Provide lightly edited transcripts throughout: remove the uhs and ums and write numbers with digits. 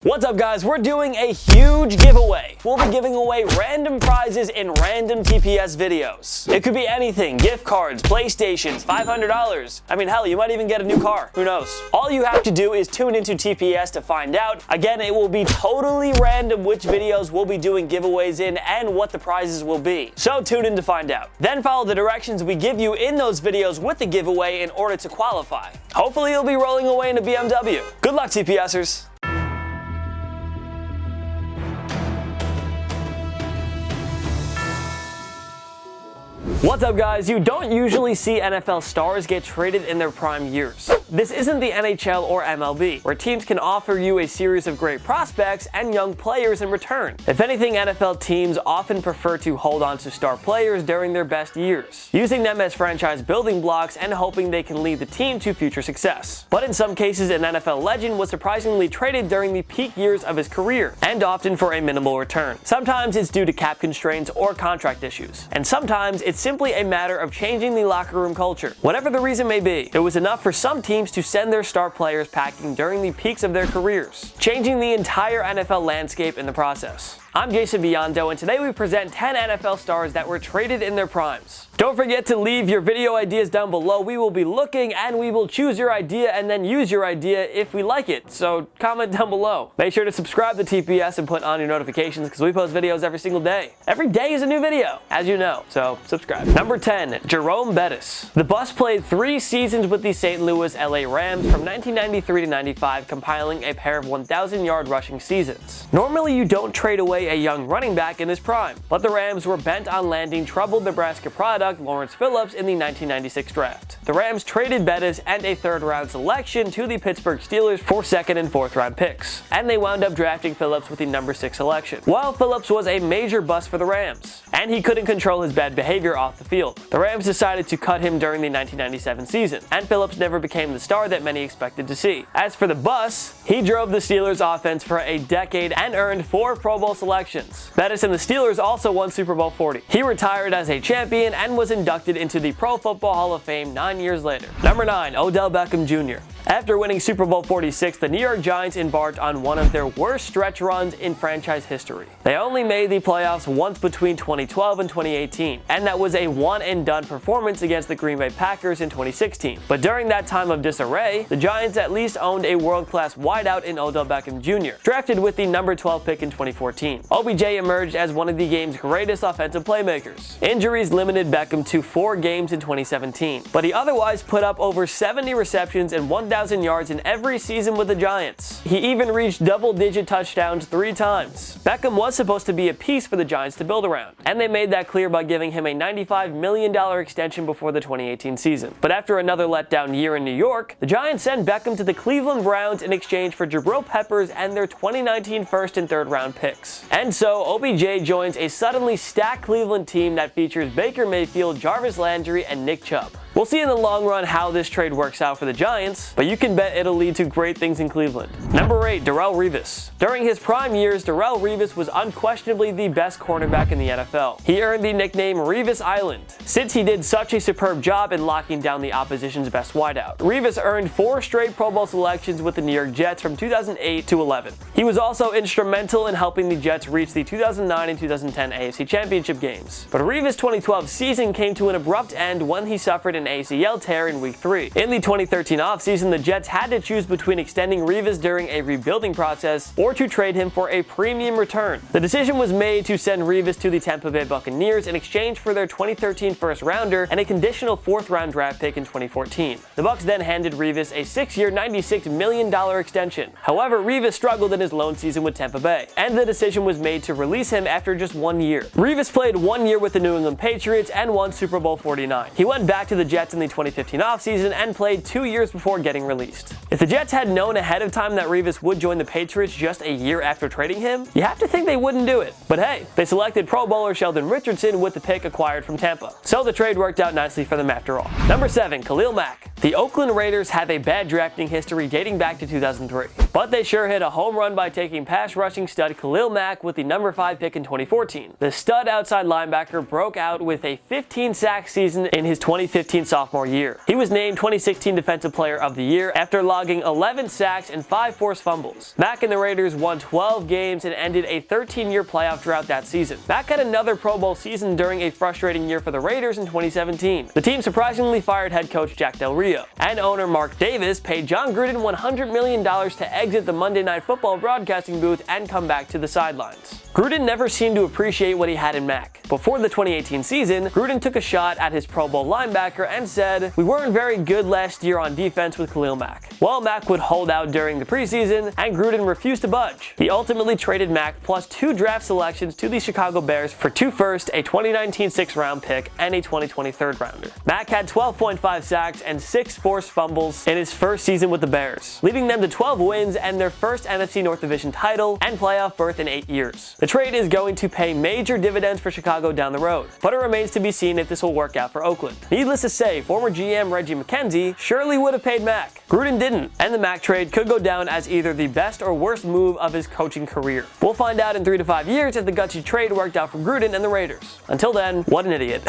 What's up, guys? We're doing a huge giveaway. We'll be giving away random prizes in random TPS videos. It could be anything: gift cards, PlayStations, $500. I mean, hell, you might even get a new car. Who knows? All you have to do is tune into TPS to find out. Again, it will be totally random which videos we'll be doing giveaways in and what the prizes will be. So tune in to find out. Then follow the directions we give you in those videos with the giveaway in order to qualify. Hopefully you'll be rolling away in a BMW. Good luck, TPSers. What's up, guys? You don't usually see NFL stars get traded in their prime years. This isn't the NHL or MLB, where teams can offer you a series of great prospects and young players in return. If anything, NFL teams often prefer to hold on to star players during their best years, using them as franchise building blocks and hoping they can lead the team to future success. But in some cases, an NFL legend was surprisingly traded during the peak years of his career, and often for a minimal return. Sometimes it's due to cap constraints or contract issues, and sometimes it's simply a matter of changing the locker room culture. Whatever the reason may be, it was enough for some teams to send their star players packing during the peaks of their careers, changing the entire NFL landscape in the process. I'm Jason Biondo, and today we present 10 NFL stars that were traded in their primes. Don't forget to leave your video ideas down below. We will be looking and we will choose your idea and then use your idea if we like it, so comment down below. Make sure to subscribe to TPS and put on your notifications because we post videos every single day. Every day is a new video, as you know, so subscribe. Number 10, Jerome Bettis. The Bus played 3 seasons with the St. Louis LA Rams from 1993 to 95, compiling a pair of 1,000-yard rushing seasons. Normally, you don't trade away a young running back in his prime, but the Rams were bent on landing troubled Nebraska product Lawrence Phillips in the 1996 draft. The Rams traded Bettis and a third-round selection to the Pittsburgh Steelers for second and fourth-round picks, and they wound up drafting Phillips with the number 6 selection. While Phillips was a major bust for the Rams, and he couldn't control his bad behavior off the field, the Rams decided to cut him during the 1997 season, and Phillips never became the star that many expected to see. As for the bus, he drove the Steelers offense for a decade and earned 4 Pro Bowl selections. Bettis and the Steelers also won Super Bowl 40. He retired as a champion and was inducted into the Pro Football Hall of Fame 9 years later. Number 9, Odell Beckham Jr. After winning Super Bowl 46, the New York Giants embarked on one of their worst stretch runs in franchise history. They only made the playoffs once between 2012 and 2018, and that was a one-and-done performance against the Green Bay Packers in 2016. But during that time of disarray, the Giants at least owned a world-class wideout in Odell Beckham Jr., drafted with the number 12 pick in 2014. OBJ emerged as one of the game's greatest offensive playmakers. Injuries limited Beckham to 4 games in 2017, but he otherwise put up over 70 receptions and 1,000 yards in every season with the Giants. He even reached double-digit touchdowns 3 times. Beckham was supposed to be a piece for the Giants to build around, and they made that clear by giving him a $95 million extension before the 2018 season. But after another letdown year in New York, the Giants sent Beckham to the Cleveland Browns in exchange for Jabril Peppers and their 2019 first and third round picks. And so OBJ joins a suddenly stacked Cleveland team that features Baker Mayfield, Jarvis Landry, and Nick Chubb. We'll see in the long run how this trade works out for the Giants, but you can bet it'll lead to great things in Cleveland. Number 8, Darrelle Revis. During his prime years, Darrelle Revis was unquestionably the best cornerback in the NFL. He earned the nickname Revis Island, since he did such a superb job in locking down the opposition's best wideout. Revis earned 4 straight Pro Bowl selections with the New York Jets from 2008 to 11. He was also instrumental in helping the Jets reach the 2009 and 2010 AFC Championship games. But Revis' 2012 season came to an abrupt end when he suffered an ACL tear in Week 3. In the 2013 offseason, the Jets had to choose between extending Revis during a rebuilding process or to trade him for a premium return. The decision was made to send Revis to the Tampa Bay Buccaneers in exchange for their 2013 first-rounder and a conditional 4th-round draft pick in 2014. The Bucs then handed Revis a 6-year, $96 million extension. However, Revis struggled in his lone season with Tampa Bay, and the decision was made to release him after just 1 year. Revis played 1 year with the New England Patriots and won Super Bowl 49. He went back to the Jets in the 2015 offseason and played 2 years before getting released. If the Jets had known ahead of time that Revis would join the Patriots just a year after trading him, you have to think they wouldn't do it. But hey, they selected Pro Bowler Sheldon Richardson with the pick acquired from Tampa. So the trade worked out nicely for them after all. Number 7, Khalil Mack. The Oakland Raiders have a bad drafting history dating back to 2003, but they sure hit a home run by taking pass rushing stud Khalil Mack with the number 5 pick in 2014. The stud outside linebacker broke out with a 15-sack season in his 2015 2015 sophomore year. He was named 2016 Defensive Player of the Year after logging 11 sacks and 5 forced fumbles. Mack and the Raiders won 12 games and ended a 13-year playoff drought that season. Mack had another Pro Bowl season during a frustrating year for the Raiders in 2017. The team surprisingly fired head coach Jack Del Rio, and owner Mark Davis paid John Gruden $100 million to exit the Monday Night Football broadcasting booth and come back to the sidelines. Gruden never seemed to appreciate what he had in Mack. Before the 2018 season, Gruden took a shot at his Pro Bowl linebacker and said, "We weren't very good last year on defense with Khalil Mack." Well, Mack would hold out during the preseason, and Gruden refused to budge. He ultimately traded Mack plus 2 draft selections to the Chicago Bears for 2 firsts, a 2019 6th-round pick, and a 2020 3rd-rounder. Mack had 12.5 sacks and 6 forced fumbles in his first season with the Bears, leading them to 12 wins and their first NFC North Division title and playoff berth in 8 years. The trade is going to pay major dividends for Chicago down the road, but it remains to be seen if this will work out for Oakland. Needless to say, former GM Reggie McKenzie surely would have paid Mack. Gruden didn't, and the Mack trade could go down as either the best or worst move of his coaching career. We'll find out in 3 to 5 years if the gutsy trade worked out for Gruden and the Raiders. Until then, what an idiot.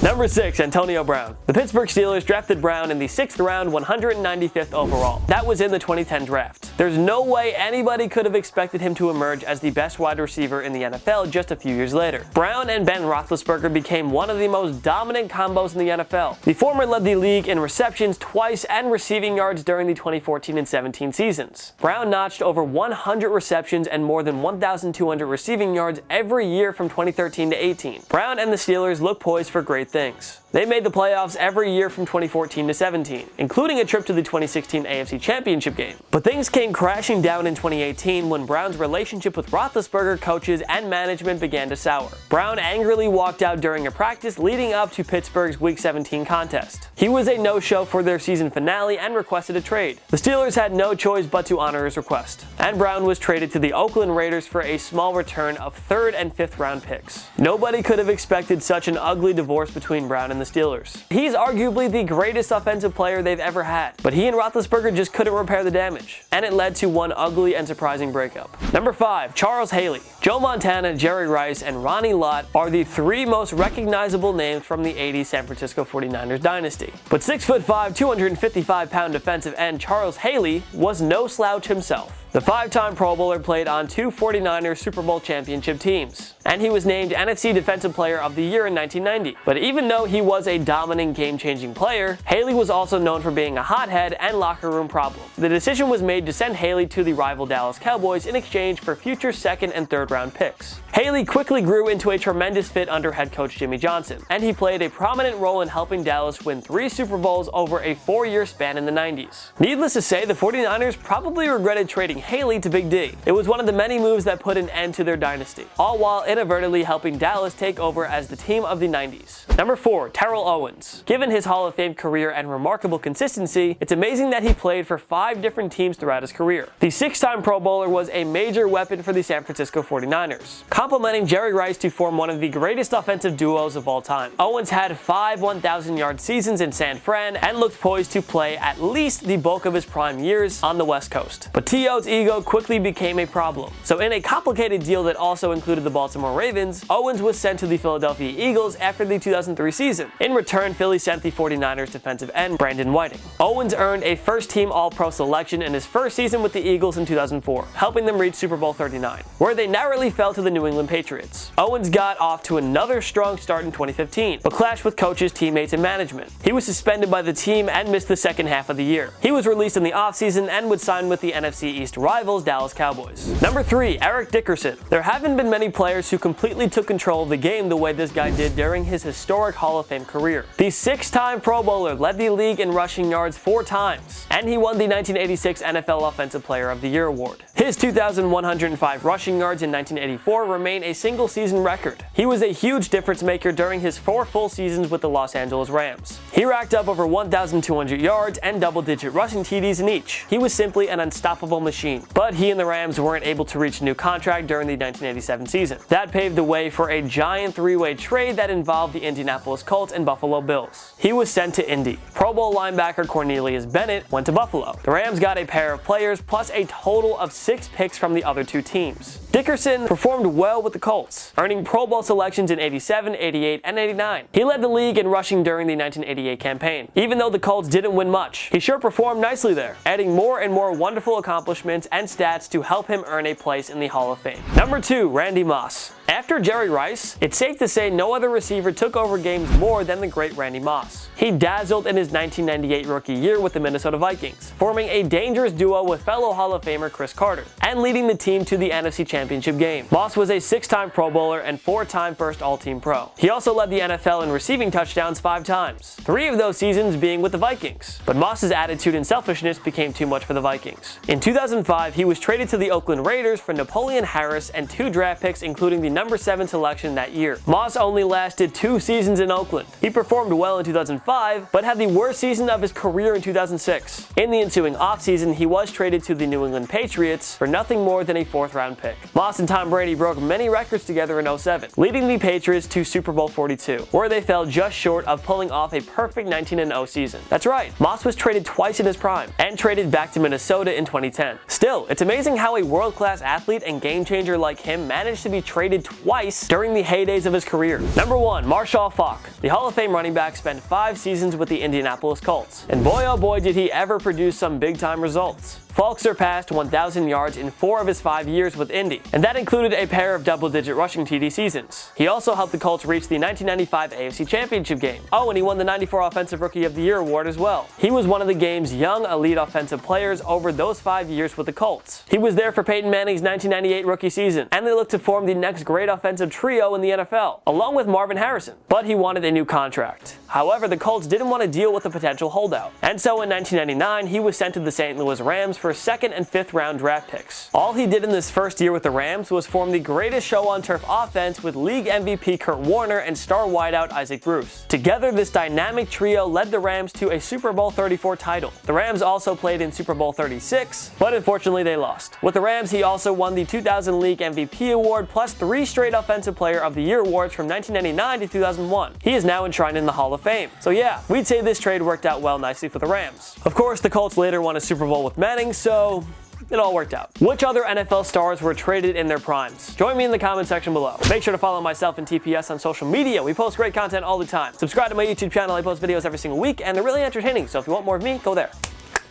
Number 6, Antonio Brown. The Pittsburgh Steelers drafted Brown in the 6th round, 195th overall. That was in the 2010 draft. There's no way anybody could have expected him to emerge as the best wide receiver in the NFL just a few years later. Brown and Ben Roethlisberger became one of the most dominant combos in the NFL. The former led the league in receptions twice and receiving yards during the 2014 and 17 seasons. Brown notched over 100 receptions and more than 1,200 receiving yards every year from 2013 to 18. Brown and the Steelers look poised for great things. They made the playoffs every year from 2014 to 17, including a trip to the 2016 AFC Championship game. But things came crashing down in 2018 when Brown's relationship with Roethlisberger, coaches, and management began to sour. Brown angrily walked out during a practice leading up to Pittsburgh's Week 17 contest. He was a no-show for their season finale and requested a trade. The Steelers had no choice but to honor his request, and Brown was traded to the Oakland Raiders for a small return of 3rd and 5th round picks. Nobody could have expected such an ugly divorce between Brown and the Steelers. He's arguably the greatest offensive player they've ever had, but he and Roethlisberger just couldn't repair the damage, and it led to one ugly and surprising breakup. Number 5, Charles Haley. Joe Montana, Jerry Rice, and Ronnie Lott are the 3 most recognizable names from the 80s San Francisco 49ers dynasty. But 6'5", 255-pound defensive end Charles Haley was no slouch himself. The 5-time Pro Bowler played on 2 49ers Super Bowl championship teams, and he was named NFC Defensive Player of the Year in 1990. But even though he was a dominant game-changing player, Haley was also known for being a hothead and locker room problem. The decision was made to send Haley to the rival Dallas Cowboys in exchange for future 2nd and 3rd round picks. Haley quickly grew into a tremendous fit under head coach Jimmy Johnson, and he played a prominent role in helping Dallas win 3 Super Bowls over a 4-year span in the 90s. Needless to say, the 49ers probably regretted trading Haley to Big D. It was one of the many moves that put an end to their dynasty, all while inadvertently helping Dallas take over as the team of the 90s. Number 4, Terrell Owens. Given his Hall of Fame career and remarkable consistency, it's amazing that he played for 5 different teams throughout his career. The 6-time Pro Bowler was a major weapon for the San Francisco 49ers, complementing Jerry Rice to form one of the greatest offensive duos of all time. Owens had 5 1,000-yard seasons in San Fran and looked poised to play at least the bulk of his prime years on the West Coast. But T.O.'s ego quickly became a problem. So in a complicated deal that also included the Baltimore Ravens, Owens was sent to the Philadelphia Eagles after the 2003 season. In return, Philly sent the 49ers defensive end Brandon Whiting. Owens earned a first-team All-Pro selection in his first season with the Eagles in 2004, helping them reach Super Bowl 39, where they narrowly fell to the New England Patriots. Owens got off to another strong start in 2015, but clashed with coaches, teammates, and management. He was suspended by the team and missed the second half of the year. He was released in the offseason and would sign with the NFC East rivals Dallas Cowboys. Number 3, Eric Dickerson. There haven't been many players who completely took control of the game the way this guy did during his historic Hall of Fame career. The 6-time Pro Bowler led the league in rushing yards 4 times, and he won the 1986 NFL Offensive Player of the Year award. His 2,105 rushing yards in 1984 remain a single-season record. He was a huge difference maker during his 4 full seasons with the Los Angeles Rams. He racked up over 1,200 yards and double-digit rushing TDs in each. He was simply an unstoppable machine machine. But he and the Rams weren't able to reach a new contract during the 1987 season. That paved the way for a giant three-way trade that involved the Indianapolis Colts and Buffalo Bills. He was sent to Indy. Pro Bowl linebacker Cornelius Bennett went to Buffalo. The Rams got a pair of players plus a total of 6 picks from the other two teams. Dickerson performed well with the Colts, earning Pro Bowl selections in 87, 88, and 89. He led the league in rushing during the 1988 campaign. Even though the Colts didn't win much, he sure performed nicely there, adding more and more wonderful accomplishments and stats to help him earn a place in the Hall of Fame. Number 2, Randy Moss. After Jerry Rice, it's safe to say no other receiver took over games more than the great Randy Moss. He dazzled in his 1998 rookie year with the Minnesota Vikings, forming a dangerous duo with fellow Hall of Famer Chris Carter, and leading the team to the NFC Championship game. Moss was a 6-time Pro Bowler and 4-time first All-Team Pro. He also led the NFL in receiving touchdowns 5 times, 3 of those seasons being with the Vikings. But Moss's attitude and selfishness became too much for the Vikings. In 2005, he was traded to the Oakland Raiders for Napoleon Harris and 2 draft picks, including the number 7 selection that year. Moss only lasted 2 seasons in Oakland. He performed well in 2005, but had the worst season of his career in 2006. In the ensuing offseason, he was traded to the New England Patriots for nothing more than a 4th-round pick. Moss and Tom Brady broke many records together in 07, leading the Patriots to Super Bowl 42, where they fell just short of pulling off a perfect 19-0 season. That's right, Moss was traded twice in his prime, and traded back to Minnesota in 2010. Still, it's amazing how a world-class athlete and game-changer like him managed to be traded twice during the heydays of his career. Number 1, Marshawn Lynch. The Hall of Fame running back spent 5 seasons with the Indianapolis Colts, and boy oh boy did he ever produce some big-time results. Falk surpassed 1,000 yards in 4 of his 5 years with Indy, and that included a pair of double-digit rushing TD seasons. He also helped the Colts reach the 1995 AFC Championship game. Oh, and he won the 94 Offensive Rookie of the Year award as well. He was one of the game's young elite offensive players over those 5 years with the Colts. He was there for Peyton Manning's 1998 rookie season, and they looked to form the next great offensive trio in the NFL, along with Marvin Harrison. But he wanted a new contract. However, the Colts didn't want to deal with a potential holdout, and so in 1999 he was sent to the St. Louis Rams for 2nd and 5th round draft picks. All he did in this first year with the Rams was form the greatest show on turf offense with league MVP Kurt Warner and star wideout Isaac Bruce. Together, this dynamic trio led the Rams to a Super Bowl 34 title. The Rams also played in Super Bowl 36, but unfortunately they lost. With the Rams, he also won the 2000 League MVP award plus 3 straight Offensive Player of the Year awards from 1999 to 2001. He is now enshrined in the Hall of Fame. So yeah, we'd say this trade worked out well nicely for the Rams. Of course, the Colts later won a Super Bowl with Manning, so it all worked out. Which other NFL stars were traded in their primes? Join me in the comment section below. Make sure to follow myself and TPS on social media. We post great content all the time. Subscribe to my YouTube channel. I post videos every single week, and they're really entertaining, so if you want more of me, go there.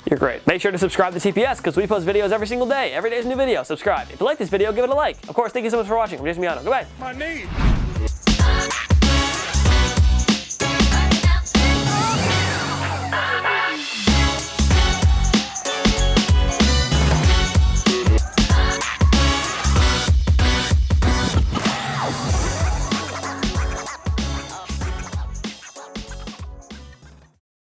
You're great. Make sure to subscribe to TPS because we post videos every single day. Every day is a new video. Subscribe. If you like this video, give it a like. Of course, thank you so much for watching. I'm Jason Miano. Goodbye. My knee.